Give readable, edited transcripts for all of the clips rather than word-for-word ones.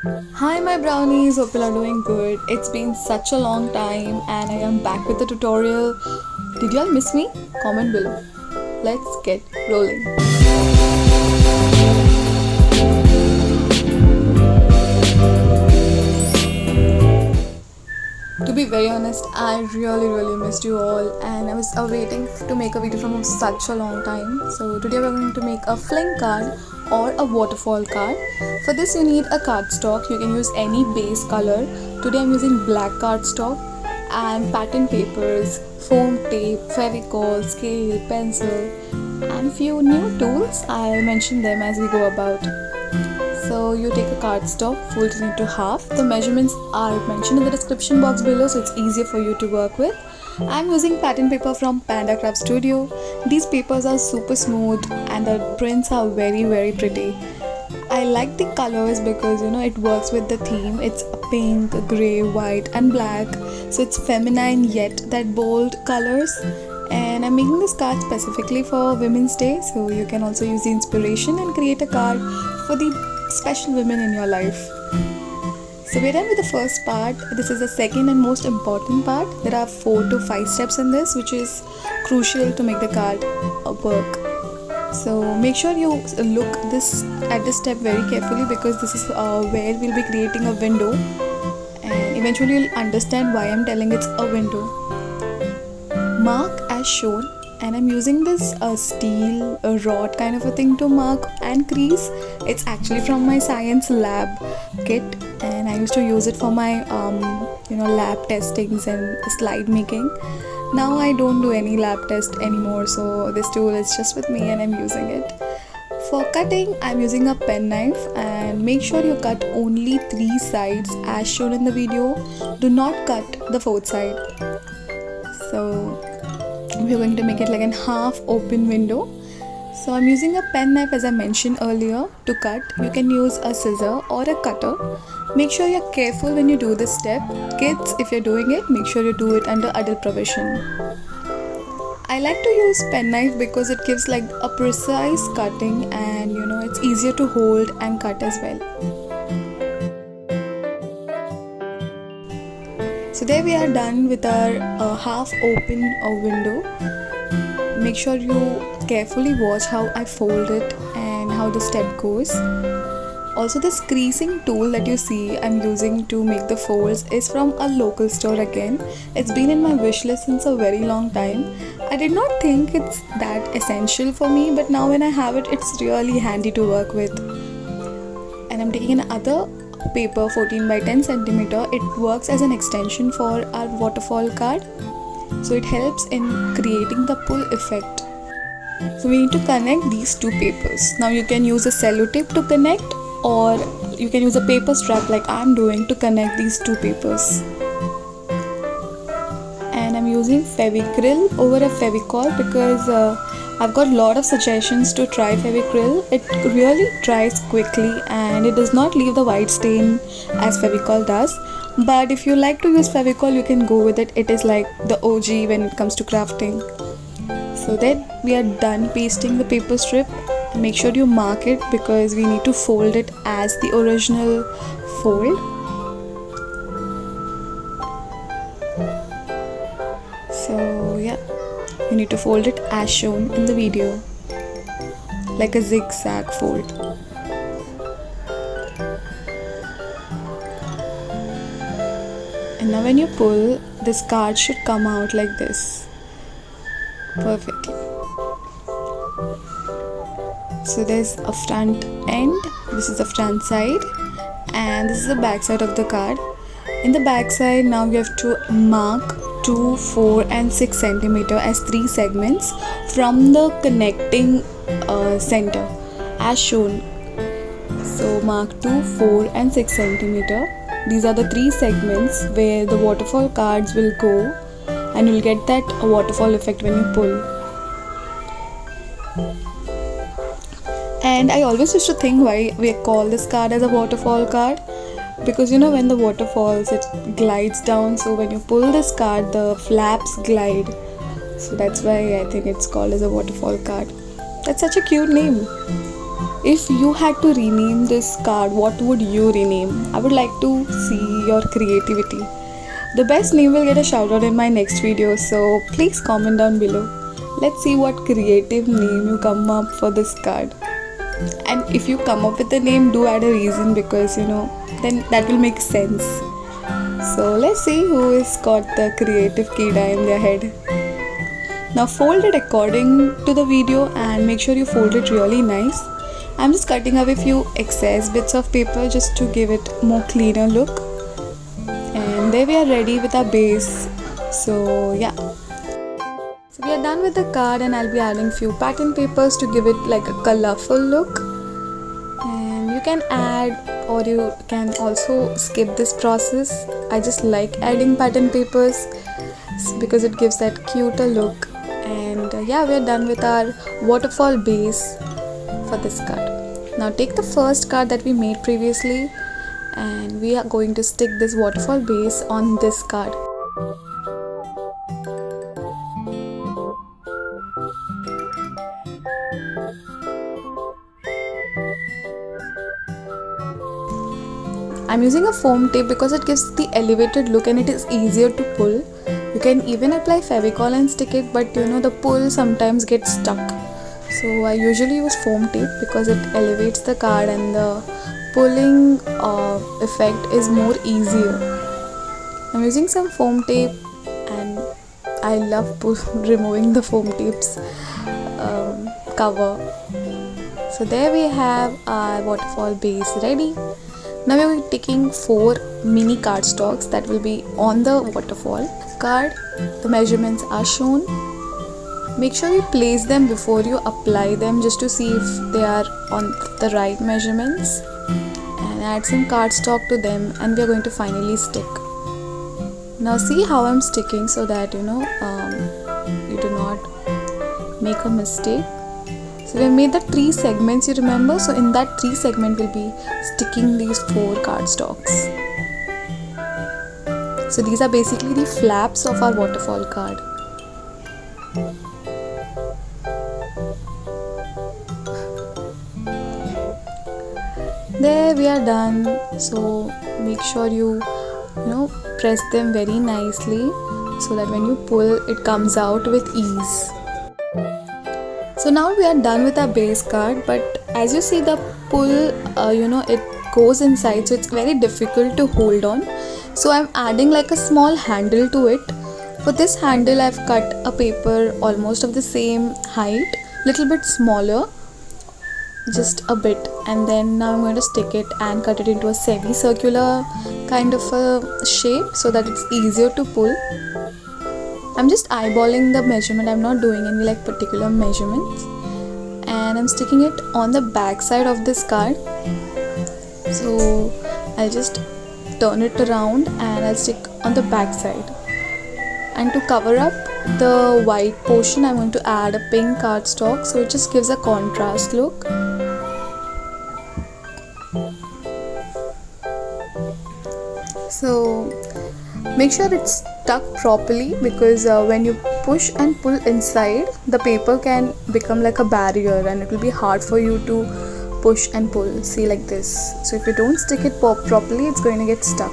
Hi my brownies, hope you are doing good. It's been such a long time and I am back with the tutorial. Did y'all miss me? Comment below. Let's get rolling. To be very honest, I really missed you all and I was waiting to make a video from such a long time. So today we're going to make a fling card or a waterfall card. For this you need a cardstock. You can use any base color. Today I'm using black cardstock and pattern papers, foam tape, fevicol, scale, pencil and few new tools. I'll mention them as we go about. So you take a cardstock, fold it into half. The measurements are mentioned in the description box below, so it's easier for you to work with. I'm using pattern paper from Panda Craft Studio. These papers are super smooth and the prints are very pretty. I like the colors because it works with the theme. It's pink, grey, white and black, so it's feminine yet that bold colors. And I'm making this card specifically for Women's Day, so you can also use the inspiration and create a card for the special women in your life. So we're done with the first part. This is the second and most important part. There are 4 to 5 steps in this, which is crucial to make the card work. So make sure you look at this step very carefully because this is where we'll be creating a window, and eventually you'll understand why I'm telling it's a window. Mark as shown, and I'm using this steel rod kind of a thing to mark and crease. It's actually from my science lab kit and I used to use it for my lab testings and slide making. Now I don't do any lab test anymore, so this tool is just with me and I'm using it. For cutting, I'm using a pen knife, and make sure you cut only 3 sides as shown in the video. Do not cut the 4th side. So we're going to make it like a half open window. So I'm using a pen knife as I mentioned earlier to cut. You can use a scissor or a cutter. Make sure you're careful when you do this step. Kids, if you're doing it, make sure you do it under adult provision. I like to use pen knife because it gives like a precise cutting and it's easier to hold and cut as well. So there we are done with our half open window. Make sure you carefully watch how I fold it and how the step goes. Also, this creasing tool that you see I'm using to make the folds is from a local store again. It's been in my wish list since a very long time. I did not think it's that essential for me, but now when I have it, it's really handy to work with. And I'm taking another paper 14 by 10 centimeter. It works as an extension for our waterfall card, so it helps in creating the pull effect. So we need to connect these 2 papers. Now you can use a sellotape to connect, or you can use a paper strap like I'm doing to connect these 2 papers. And I'm using Fevicryl over a Fevicol because I've got a lot of suggestions to try Fevicryl. It really dries quickly and it does not leave the white stain as Fevicol does. But if you like to use Fevicol, you can go with it. It is like the OG when it comes to crafting. So then we are done pasting the paper strip. Make sure you mark it because we need to fold it as the original fold. So yeah, you need to fold it as shown in the video, like a zigzag fold. And now when you pull, this card should come out like this perfectly. So there's a front end, this is the front side, and this is the back side of the card. In the back side, now we have to mark 2, 4 and 6 centimeter as 3 segments from the connecting center as shown. So mark 2, 4 and 6 centimeter. These are the 3 segments where the waterfall cards will go, and you'll get that waterfall effect when you pull. And I always used to think why we call this card as a waterfall card, because when the water falls, it glides down, so when you pull this card, the flaps glide. So that's why I think it's called as a waterfall card. That's such a cute name. If you had to rename this card, what would you rename? I would like to see your creativity. The best name will get a shout out in my next video, so please comment down below. Let's see what creative name you come up for this card. And if you come up with a name, do add a reason, because then that will make sense. So let's see who has got the creative kida in their head. Now fold it according to the video and make sure you fold it really nice. I'm just cutting away a few excess bits of paper just to give it more cleaner look. And there we are, ready with our base. So yeah. So we are done with the card, and I'll be adding few pattern papers to give it like a colorful look. And you can add, or you can also skip this process. I just like adding pattern papers because it gives that cuter look. And yeah, we are done with our waterfall base for this card. Now take the first card that we made previously, and we are going to stick this waterfall base on this card. I'm using a foam tape because it gives the elevated look and it is easier to pull. You can even apply Fevicol and stick it, but the pull sometimes gets stuck. So I usually use foam tape because it elevates the card and the pulling effect is more easier. I'm using some foam tape, and I love removing the foam tape's cover. So there we have our waterfall base ready. Now we are taking 4 mini cardstocks that will be on the waterfall card. The measurements are shown. Make sure you place them before you apply them just to see if they are on the right measurements, and add some cardstock to them, and we are going to finally stick. Now see how I'm sticking so that you do not make a mistake. So we have made the 3 segments, you remember? So in that 3 segment we'll be sticking these 4 cardstocks. So these are basically the flaps of our waterfall card. There we are done. So make sure you press them very nicely so that when you pull, it comes out with ease. So now we are done with our base card, but as you see, the pull it goes inside, so it's very difficult to hold on. So I'm adding like a small handle to it. For this handle I've cut a paper almost of the same height, little bit smaller, just a bit, and then now I'm going to stick it and cut it into a semi-circular kind of a shape so that it's easier to pull. I'm just eyeballing the measurement, I'm not doing any like particular measurements, and I'm sticking it on the back side of this card. So I'll just turn it around and I'll stick on the back side. And to cover up the white portion, I'm going to add a pink cardstock, so it just gives a contrast look. So make sure it's stuck properly, because when you push and pull inside, the paper can become like a barrier and it will be hard for you to push and pull. See, like this. So if you don't stick it properly, it's going to get stuck.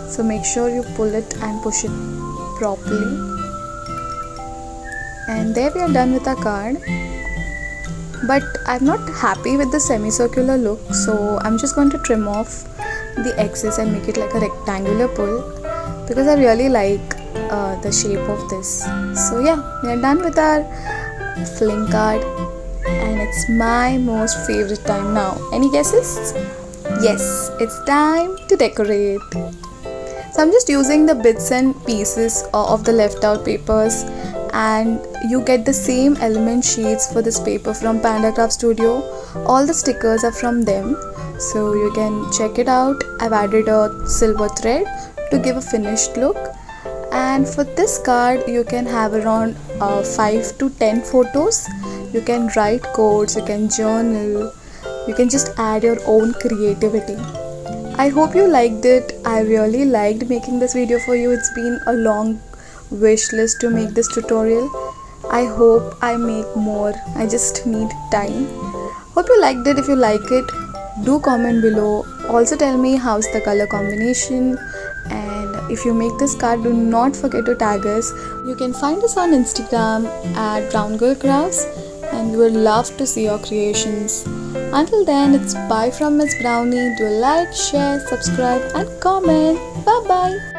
So make sure you pull it and push it properly. And there we are done with our card. But I'm not happy with the semicircular look, so I'm just going to trim off the excess and make it like a rectangular pull, because I really like the shape of this. So yeah, we are done with our fling card, and it's my most favorite time now. Any guesses? Yes, it's time to decorate. So I'm just using the bits and pieces of the left out papers, and you get the same element sheets for this paper from Panda Craft Studio. All the stickers are from them, so you can check it out. I've added a silver thread to give a finished look, and for this card you can have around 5 to 10 photos. You can write quotes, you can journal, you can just add your own creativity. I hope you liked it. I really liked making this video for you. It's been a long wish list to make this tutorial. I hope I make more. I just need time. Hope you liked it. If you like it, do comment below. Also tell me how's the color combination, and if you make this card, do not forget to tag us. You can find us on Instagram at Brown Girl Crafts, and we would love to see your creations. Until then, it's bye from Miss Brownie. Do like, share, subscribe and comment. Bye bye.